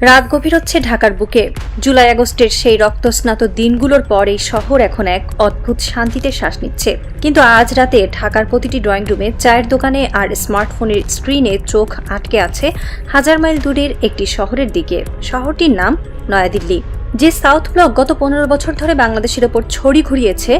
রাত গভীর হচ্ছে ঢাকার বুকে। জুলাই আগস্টের সেই রক্তস্নাত দিনগুলোর পর এই শহর এখন এক অদ্ভুত শান্তিতে শ্বাস নিচ্ছে। কিন্তু আজ রাতে ঢাকার প্রতিটি ড্রয়িং রুমে, চায়ের দোকানে আর স্মার্টফোনের স্ক্রিনে চোখ আটকে আছে হাজার মাইল দূরের একটি শহরের দিকে। শহরটির নাম নয়াদিল্লি। যে সাউথ ব্লক গত 15 বছর ধরে বাংলাদেশের ওপর ছড়ি ঘুরিয়েছে,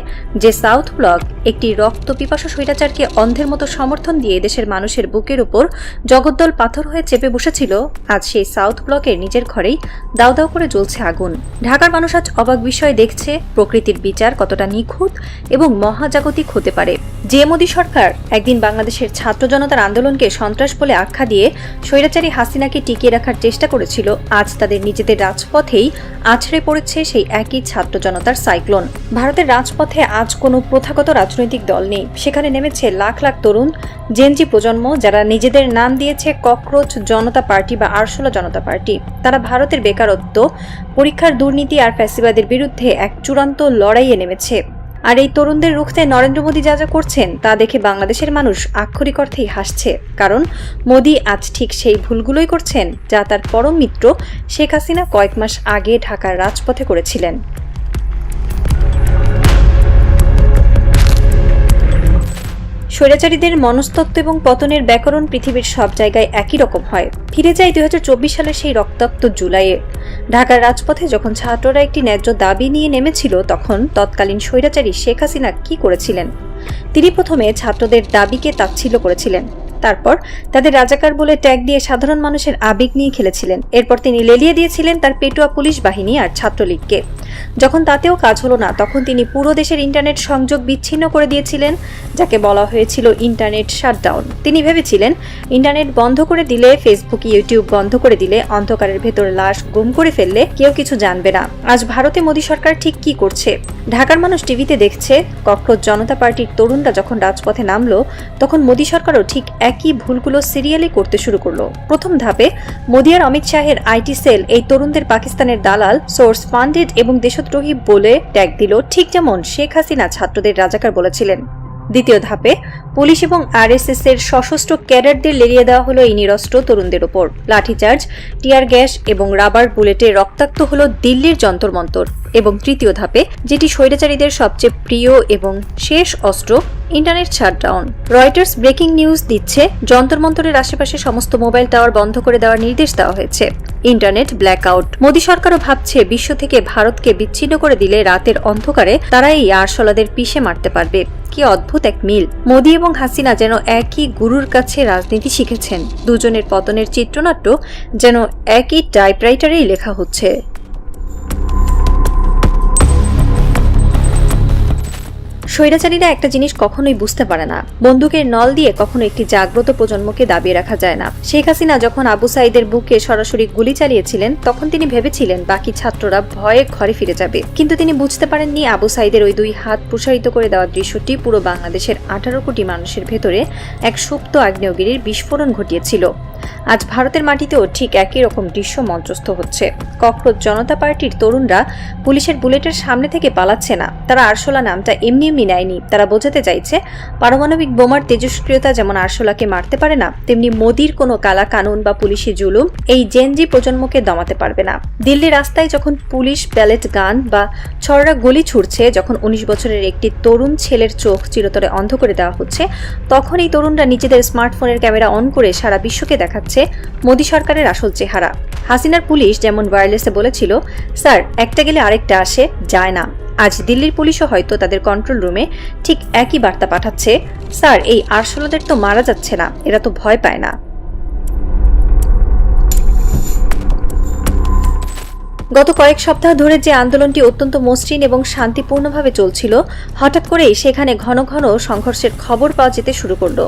যে সাউথ ব্লক একটি রক্ত পিপাসা স্বৈরাচারকে অন্ধের মতো সমর্থন দিয়ে দেশের মানুষের বুকের উপর জগদ্দল পাথর হয়ে চেপে বসেছিল, আজ সেই সাউথ ব্লকের নিজের ঘরেই দাউ দাউ করে জ্বলছে আগুন। ঢাকার মানুষ আজ অবাক বিষয় দেখছে প্রকৃতির বিচার কতটা নিখুঁত এবং মহাজাগতিক হতে পারে। যে মোদী সরকার একদিন বাংলাদেশের ছাত্র জনতার আন্দোলনকে সন্ত্রাস বলে আখ্যা দিয়ে স্বৈরাচারী হাসিনাকে টিকিয়ে রাখার চেষ্টা করেছিল, আজ তাদের নিজেদের রাজপথেই আছড়ে পড়েছে সেই একই ছাত্র জনতার সাইক্লোন। ভারতের রাজপথে আজ কোনো প্রথাগত রাজনৈতিক দল নেই। সেখানে নেমেছে লাখ লাখ তরুণ জেনজি প্রজন্ম, যারা নিজেদের নাম দিয়েছে ককরোচ জনতা পার্টি বা আরশোলা জনতা পার্টি। তারা ভারতের বেকারত্ব, পরীক্ষার দুর্নীতি আর ফ্যাসিবাদের বিরুদ্ধে এক চূড়ান্ত লড়াইয়ে নেমেছে। আর এই তরুণদের রুখতে নরেন্দ্র মোদী যা যা করছেন তা দেখে বাংলাদেশের মানুষ আক্ষরিক অর্থেই হাসছে। কারণ মোদী আজ ঠিক সেই ভুলগুলোই করছেন যা তার পরম মিত্র শেখ হাসিনা কয়েক মাস আগে ঢাকার রাজপথে করেছিলেন। স্বৈরাচারীদের মনস্তত্ত্ব এবং পতনের ব্যাকরণ পৃথিবীর সব জায়গায় একই রকম হয়। ফিরে যায় 2024 সালের সেই রক্তাক্ত জুলাইয়ে। ঢাকার রাজপথে যখন ছাত্ররা একটি ন্যায্য দাবি নিয়ে নেমেছিল, তখন তৎকালীন স্বৈরাচারী শেখ হাসিনা কি করেছিলেন? তিনি প্রথমে ছাত্রদের দাবিকে তাচ্ছিল্য করেছিলেন, তারপর তাদের রাজাকার বলে ট্যাগ দিয়ে সাধারণ মানুষের আবেগ নিয়ে খেলেছিলেন। এরপর তিনি লেলিয়ে দিয়েছিলেন তার পেটুয়া পুলিশ বাহিনী আর ছাত্রলীগকে। যখন তাতেও কাজ হলো না, তখন তিনি পুরো দেশের ইন্টারনেট সংযোগ বিচ্ছিন্ন করে দিয়েছিলেন, যাকে বলা হয়েছিল ইন্টারনেট শাটডাউন। তিনি ভেবেছিলেন ইন্টারনেট বন্ধ করে দিলে, ফেসবুক ইউটিউব বন্ধ করে দিলে, অন্ধকারের ভেতর লাশ গুম করে ফেললে কেউ কিছু জানবে না। আজ ভারতে মোদী সরকার ঠিক কি করছে? ঢাকার মানুষ টিভিতে দেখছে, ককরোচ জনতা পার্টির তরুণরা যখন রাজপথে নামলো, তখন মোদী সরকারও ঠিক একই ভুলগুলো সিরিয়ালি করতে শুরু করলো। প্রথম ধাপে মোদী আর অমিত শাহের আইটি সেল এই তরুণদের পাকিস্তানের দালাল, সোর্স ফান্ডেড এবং দেশদ্রোহী বলে ট্যাগ দিল, ঠিক যেমন শেখ হাসিনা ছাত্রদের রাজাকার বলেছিলেন। দ্বিতীয় ধাপে পুলিশ এবং আরএসএস এর সশস্ত্র ক্যাডারদের লেলিয়ে দেওয়া হলো এই নিরস্ত্র তরুণদের ওপর। লাঠিচার্জ, টিয়ার গ্যাস এবং রাবার বুলেটে রক্তাক্ত হলো দিল্লির যন্তর মন্তর। এবং তৃতীয় ধাপে, যেটি স্বৈরাচারীদের সবচেয়ে প্রিয় এবং শেষ অস্ত্র, internet shutdown. Reuters breaking news দিচ্ছে, যন্তর মন্তরের আশেপাশে সমস্ত মোবাইল টাওয়ার বন্ধ করে দেওয়ার নির্দেশ দেওয়া হয়েছে। Internet blackout. মোদী সরকারও ভাবছে বিশ্ব থেকে ভারতকে বিচ্ছিন্ন করে দিলে রাতের অন্ধকারে তারা এই আরশোলাদের পিষে মারতে পারবে। কি অদ্ভুত এক মিল! মোদী এবং হাসিনা যেন একই গুরুর কাছে রাজনীতি শিখেছেন। দুজনের পতনের চিত্রনাট্য যেন একই টাইপরাইটারেই লেখা হচ্ছে। স্বৈরাচারীরা একটা জিনিস কখনোই বুঝতে পারে না, বন্দুকের নল দিয়ে কখনো একটি জাগ্রত প্রজন্মকে দাবিয়ে রাখা যায় না। শেখ হাসিনা যখন আবু সাইদের বুকে সরাসরি গুলি চালিয়েছিলেন, তখন তিনি ভেবেছিলেন বাকি ছাত্ররা ভয়ে ঘরে ফিরে যাবে। কিন্তু তিনি বুঝতে পারেননি আবু সাইদের ওই দুই হাত প্রসারিত করে দেওয়ার দৃশ্যটি পুরো বাংলাদেশের 18 কোটি মানুষের ভেতরে এক সুপ্ত আগ্নেয়গিরির বিস্ফোরণ ঘটিয়েছিল। আজ ভারতের মাটিতেও ঠিক একই রকম দৃশ্য মঞ্চস্থ হচ্ছে। ককরোচ জনতা পার্টির তরুণরা পুলিশের বুলেটের সামনে থেকে পালাচ্ছে না। তারা আরশোলা নামটা এমনি এমনি নেয়নি। তারা বোঝাতে চাইছে পারমাণবিক বোমার তেজস্ক্রিয়তা যেমন আরশোলাকে মারতে পারে না, তেমনি মোদির কোনো কালা কানুন বা পুলিশি জুলুম এই জেনজি প্রজন্মকে দমাতে পারবে না। দিল্লি রাস্তায় যখন পুলিশ প্যালেট গান বা ছড়রা গুলি ছুড়ছে, যখন 19 বছরের একটি তরুণ ছেলের চোখ চিরতরে অন্ধ করে দেওয়া হচ্ছে, তখন এই তরুণরা নিজেদের স্মার্টফোনের ক্যামেরা অন করে সারা বিশ্বকে দেখাচ্ছে মোদী সরকারের আসল চেহারা। হাসিনার পুলিশ যেমন ওয়্যারলেসে বলেছিল, স্যার একটা গেলে আরেকটা আসে, যায় না। আজ দিল্লির পুলিশও হয়তো তাদের কন্ট্রোল রুমে ঠিক একই বার্তা পাঠাচ্ছে, স্যার এই আরশোলাদের তো মারা যাচ্ছে না, এরা তো ভয় পায় না। গত কয়েক সপ্তাহ ধরে যে আন্দোলনটি অত্যন্ত মসৃণ এবং শান্তিপূর্ণভাবে চলছিল, হঠাৎ করেই সেখানে ঘন ঘন সংঘর্ষের খবর পাওয়া যেতে শুরু করলো।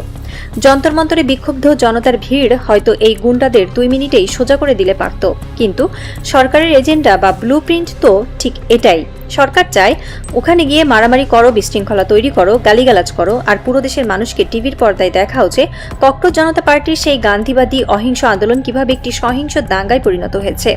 যন্তর মন্তরে বিক্ষুব্ধ জনতার ভিড় হয়তো এই গুন্ডাদের 2 মিনিটেই সোজা করে দিলে পারত, কিন্তু সরকারের এজেন্ডা বা ব্লু প্রিন্ট তো ঠিক এটাই। সরকার চায় ওখানে গিয়ে মারামারি করো, বিশৃঙ্খলা তৈরি করো, গালিগালাজ করো, আর পুরো দেশের মানুষকে টিভির পর্দায় দেখাও যে ককরোচ জনতা পার্টির সেই গান্ধীবাদী অহিংস আন্দোলন কিভাবে একটি সহিংস দাঙ্গায় পরিণত হয়েছে।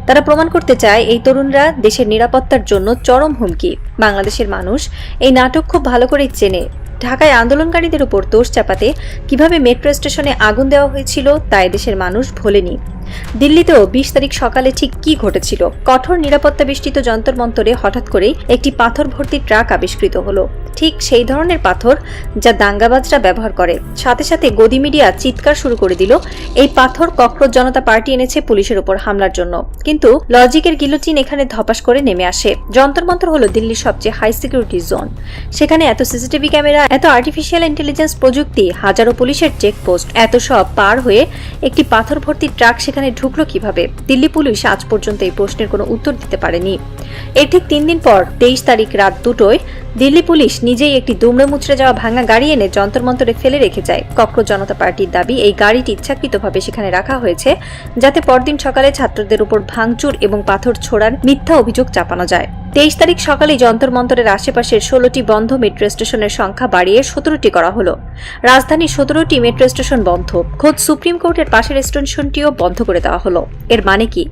তারা প্রমাণ করতে চায় এই তরুণরা দেশের নিরাপত্তার জন্য চরম হুমকি। বাংলাদেশের মানুষ এই নাটক খুব ভালো করেই চেনে। ঢাকায় আন্দোলনকারীদের উপর দোষ চাপাতে কিভাবে মেট্রো স্টেশনে আগুন দেওয়া হয়েছিল তা দেশের মানুষ ভোলেনি। দিল্লিতেও 20 তারিখ সকালে ঠিক কি ঘটেছিল? কঠোর নিরাপত্তা বেষ্টিত যন্তর মন্তরে হঠাৎ করেই একটি পাথর ভর্তি ট্রাক আবিষ্কৃত হলো, ঠিক সেই ধরনের পাথর যা দাঙ্গাবাজরা ব্যবহার করে। সাথে সাথে গদি মিডিয়া চিৎকার শুরু করে দিল, এই পাথর ককরোচ জনতা পার্টি এনেছে পুলিশের উপর হামলার জন্য। কিন্তু লজিকের গিলোটিন এখানে ধপাস করে নেমে আসে। যন্তর মন্তর হলো দিল্লির সবচেয়ে হাই সিকিউরিটি জোন। সেখানে এত সিসিটিভি ক্যামেরা, এত আর্টিফিশিয়াল ইন্টেলিজেন্স প্রযুক্তি, হাজারো পুলিশের চেকপোস্ট, এত সব পার হয়ে একটি পাথর ভর্তি ট্রাক সেখানে ঢুকলো কিভাবে? দিল্লি পুলিশ আজ পর্যন্ত এই প্রশ্নের কোনো উত্তর দিতে পারেনি। এর ঠিক 3 দিন পর 23 তারিখ রাত 2টোয় দিল্লি পুলিশ নিজেই একটি দুমড়ে মুচড়ে যাওয়া ভাঙা গাড়ি এনে যন্তর মন্তরে ফেলে রেখে যায়। ককরোচ জনতা পার্টির দাবি, এই গাড়িটি ইচ্ছাকৃতভাবে সেখানে রাখা হয়েছে যাতে পরদিন সকালে ছাত্রদের উপর ভাঙচুর এবং পাথর ছোড়ার মিথ্যা অভিযোগ চাপানো যায়। 23 তারিখ সকালে যন্তর মন্তরের আশেপাশের 16টি বন্ধ মেট্রো স্টেশনের সংখ্যা বাড়িয়ে 17টি করা হলো। রাজধানীর 17টি মেট্রো স্টেশন বন্ধ, খোদ সুপ্রিম কোর্টের পাশের স্টেশনটিও বন্ধ করে দেওয়া হলো। এর মানে কি?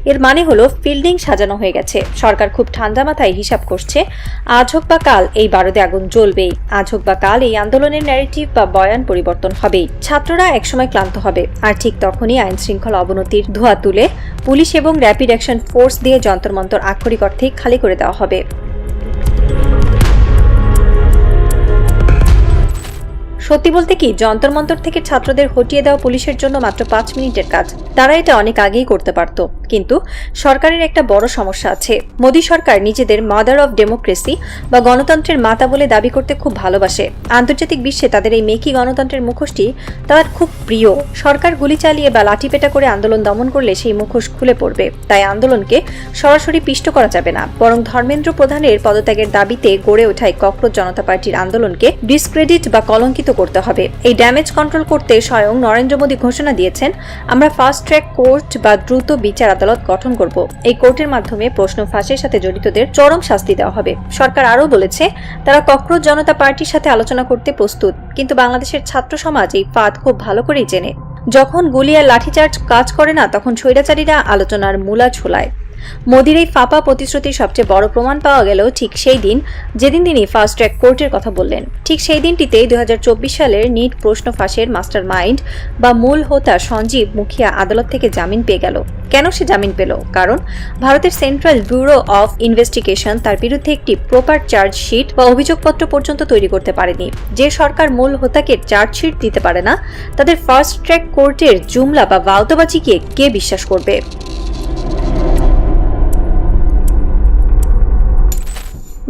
এর মানে হলো ফিল্ডিং সাজানো হয়ে গেছে। সরকার খুব ঠান্ডা মাথায় হিসাব করছে, আজ হোক বা কাল এই বারোদে আগুন জ্বলবেই, আজ হোক বা কাল এই আন্দোলনের ন্যারেটিভ বা বয়ান পরিবর্তন হবেই। ছাত্ররা একসময় ক্লান্ত হবে, আর ঠিক তখনই আইন শৃঙ্খলা অবনতির ধোঁয়া তুলে পুলিশ এবং র্যাপিড অ্যাকশন ফোর্স দিয়ে যন্তর মন্তর আক্ষরিক অর্থেই খালি করে দেওয়া হবে। সত্যি বলতে কি, যন্তর মন্তর থেকে ছাত্রদের হটিয়ে দেওয়া পুলিশের জন্য মাত্র 5 মিনিটের কাজ। তারা এটা অনেক আগেই করতে পারত। কিন্তু সরকারের একটা বড় সমস্যা আছে। মোদী সরকার নিজেদের মাদার অফ ডেমোক্রেসি বা গণতন্ত্রের মাতা বলে দাবি করতে খুব ভালোবাসে। আন্তর্জাতিক বিশ্বে তাদের এই মেকি গণতন্ত্রের মুখোশটি তার খুব প্রিয়। সরকার গুলি চালিয়ে বা লাঠিপেটা করে আন্দোলন দমন করলে সেই মুখোশ খুলে পড়বে। তাই আন্দোলনকে সরাসরি পিষ্ট করা যাবে না, বরং ধর্মেন্দ্র প্রধানের পদত্যাগের দাবিতে গড়ে ওঠায় ককরোচ জনতা পার্টির আন্দোলনকে ডিসক্রেডিট বা কলঙ্কিত করতে হবে। এই ড্যামেজ কন্ট্রোল করতে স্বয়ং নরেন্দ্র মোদী ঘোষণা দিয়েছেন, আমরা ফাস্ট ট্র্যাক কোর্ট বা দ্রুত বিচার আদালত গঠন করব। এই কোর্টের মাধ্যমে প্রশ্ন ফাঁসের সাথে জড়িতদের চরম শাস্তি দেওয়া হবে। সরকার আরও বলেছে, তারা ককরোচ জনতা পার্টির সাথে আলোচনা করতে প্রস্তুত। কিন্তু বাংলাদেশের ছাত্র সমাজ এই ফাঁদ খুব ভালো করেই চেনে। যখন গুলি আর লাঠিচার্জ কাজ করে না, তখন স্বৈরাচারীরা আলোচনার মূলা ছোলায়। মোদির এই ফাঁপা প্রতিশ্রুতির সবচেয়ে বড় প্রমাণ পাওয়া গেল ঠিক সেই দিন যেদিন তিনি ফাস্ট ট্র্যাক কোর্টের কথা বললেন। ঠিক সেই দিনটিতেই 2024 সালের নিট প্রশ্ন ফাঁসের মাস্টার মাইন্ড বা মূল হোতা সঞ্জীব মুখিয়া আদালত থেকে জামিন পেয়ে গেল। কেন সে জামিন পেল? কারণ ভারতের সেন্ট্রাল ব্যুরো অফ ইনভেস্টিগেশন তার বিরুদ্ধে একটি প্রপার চার্জশিট বা অভিযোগপত্র পর্যন্ত তৈরি করতে পারেনি। যে সরকার মূল হোতাকে চার্জশিট দিতে পারে না, তাদের ফাস্ট ট্র্যাক কোর্টের জুমলা বা বাউতাবাজিকে কে বিশ্বাস করবে?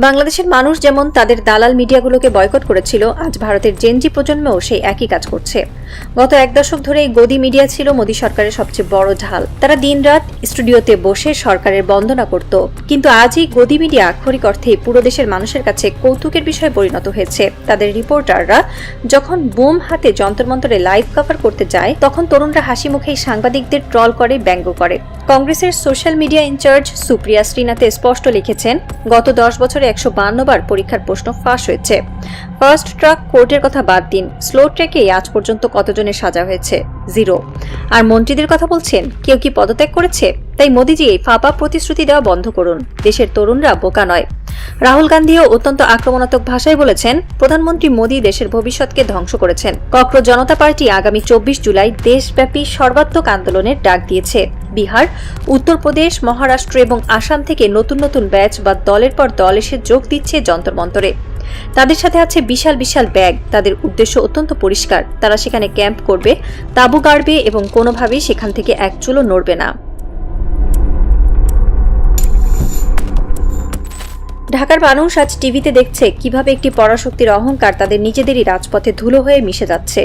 বাংলাদেশের মানুষ যেমন তাদের দালাল মিডিয়াগুলোকে বয়কট করেছিল, আজ ভারতের জেনজি প্রজন্মও সেই একই কাজ করছে। গত 1 দশক ধরে এই গদি মিডিয়া ছিল মোদী সরকারের সবচেয়ে বড় ঢাল। তারা দিনরাত স্টুডিওতে বসে সরকারের বন্দনা করত। কিন্তু আজ এই গদি মিডিয়া আক্ষরিক অর্থে পুরো দেশের মানুষের কাছে কৌতুকের বিষয়ে পরিণত হয়েছে। তাদের রিপোর্টাররা যখন বোম হাতে যন্তর মন্তরে লাইভ কভার করতে যায়, তখন তরুণরা হাসি মুখেই সাংবাদিকদের ট্রল করে, ব্যঙ্গ করে। কংগ্রেসের সোশ্যাল মিডিয়া ইনচার্জ সুপ্রিয়া শ্রীনাথে স্পষ্ট লিখেছেন, গত 10 বছরে 152 বার পরীক্ষার প্রশ্ন ফাঁস হয়েছে। ফাস্ট ট্র্যাক কোর্টের কথা বাদ দিন, স্লো ট্র্যাকে আজ পর্যন্ত কতজনের সাজা হয়েছে? 0। আর মন্ত্রীদের কথা বলছেন, কেউ কি পদত্যাগ করেছে? তাই মোদিজি এই ফাঁপা প্রতিশ্রুতি দেওয়া বন্ধ করুন। দেশের তরুণরা বোকা নয়। রাহুল গান্ধীও অত্যন্ত আক্রমণাত্মক ভাষায় বলেছেন, প্রধানমন্ত্রী মোদী দেশের ভবিষ্যৎকে ধ্বংস করেছেন। ককরোচ জনতা পার্টি আগামী 24 জুলাই দেশব্যাপী সর্বাত্মক আন্দোলনের ডাক দিয়েছে। বিহার, উত্তরপ্রদেশ, মহারাষ্ট্র এবং আসাম থেকে নতুন নতুন ব্যাচ বা দলের পর দল এসে যোগ দিচ্ছে যন্তর মন্তরে। তাদের সাথে আছে বিশাল বিশাল ব্যাগ। তাদের উদ্দেশ্য অত্যন্ত পরিষ্কার, তারা সেখানে ক্যাম্প করবে, তাঁবু গাড়বে এবং কোনোভাবেই সেখান থেকে এক চুলও নড়বে না। ঢাকার মানুষ আজ টিভিতে দেখছে কিভাবে একটি পরাশক্তির অহংকার তাদের নিজেদেরই রাজপথে ধুলো হয়ে মিশে যাচ্ছে।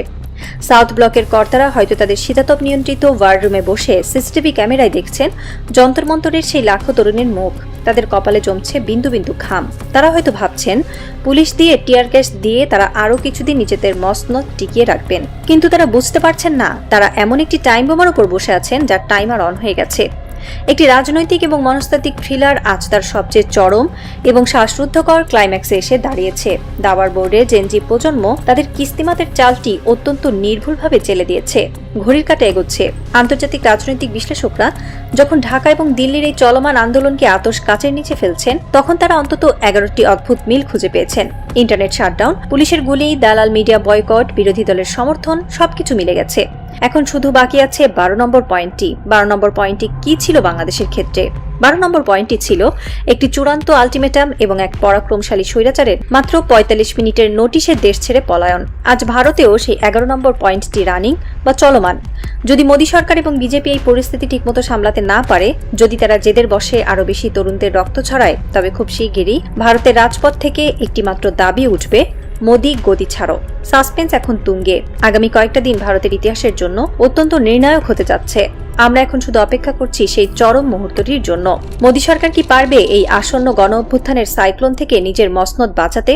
সাউথ ব্লকের কর্তারা হয়তো তাদের শীতাতপ নিয়ন্ত্রিত ওয়াররুমে বসে সিসিটিভি ক্যামেরায় দেখছেন যন্তর মন্তরের সেই লাখো তরুণের মুখ। তাদের কপালে জমছে বিন্দু বিন্দু ঘাম। তারা হয়তো ভাবছেন, পুলিশ দিয়ে টিয়ার গ্যাস দিয়ে তারা আরো কিছুদিন নিজেদের মসনদ টিকিয়ে রাখবেন। কিন্তু তারা বুঝতে পারছেন না, তারা এমন একটি টাইম বোমার উপর বসে আছেন যার টাইমার অন হয়ে গেছে। একটি রাজনৈতিক এবং মনস্তাত্ত্বিক থ্রিলার আজ তার সবচেয়ে চরম এবং শ্বাসরুদ্ধকর ক্লাইম্যাক্সে এসে দাঁড়িয়েছে। দাবার বোর্ডে জেনজি প্রজন্ম তাদের কিস্তিমাতের চালটি অত্যন্ত নির্ভুলভাবে চেলে দিয়েছে। ঘড়ির কাঁটা এগোচ্ছে। আন্তর্জাতিক রাজনৈতিক বিশ্লেষকরা যখন ঢাকা এবং দিল্লির এই চলমান আন্দোলনকে আতশ কাচের নিচে ফেলছেন, তখন তারা অন্তত 11টি অদ্ভুত মিল খুঁজে পেয়েছেন। ইন্টারনেট শাটডাউন, পুলিশের গুলি, দালাল মিডিয়া বয়কট, বিরোধী দলের সমর্থন, সবকিছু মিলে গেছে। এখন শুধু বাকি আছে 12 নম্বর পয়েন্টটি। 12 নম্বর পয়েন্টটি কি ছিল বাংলাদেশের ক্ষেত্রে? 12 নম্বর পয়েন্টটি ছিল একটি চূড়ান্ত আলটিমেটাম এবং এক পরাক্রমশালী স্বৈরাচারের মাত্র 45 মিনিটের নোটিশে দেশ ছেড়ে পলায়ন। আজ ভারতেও সেই 11 নম্বর পয়েন্টটি রানিং বা চলমান। যদি মোদী সরকার এবং বিজেপি এই পরিস্থিতি ঠিকমতো সামলাতে না পারে, যদি তারা জেদের বশে আরো বেশি তরুণদের রক্ত ছড়ায়, তবে খুব শিগগিরই ভারতের রাজপথ থেকে একটি মাত্র দাবি উঠবে, মোদী গদি ছাড়ো। সাসপেন্স এখন তুঙ্গে। আগামী কয়েকটা দিন ভারতের ইতিহাসের জন্য অত্যন্ত নির্ণায়ক হতে যাচ্ছে। আমরা এখন শুধু অপেক্ষা করছি সেই চরম মুহূর্তটির জন্য। মোদী সরকার কি পারবে এই আসন্ন গণ অভ্যুত্থানের সাইক্লোন থেকে নিজের মসনদ বাঁচাতে,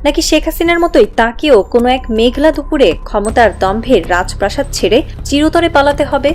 নাকি শেখ হাসিনার মতোই তাকেও কোনো এক মেঘলা দুপুরে ক্ষমতার দম্ভের রাজপ্রাসাদ ছেড়ে চিরতরে পালাতে হবে?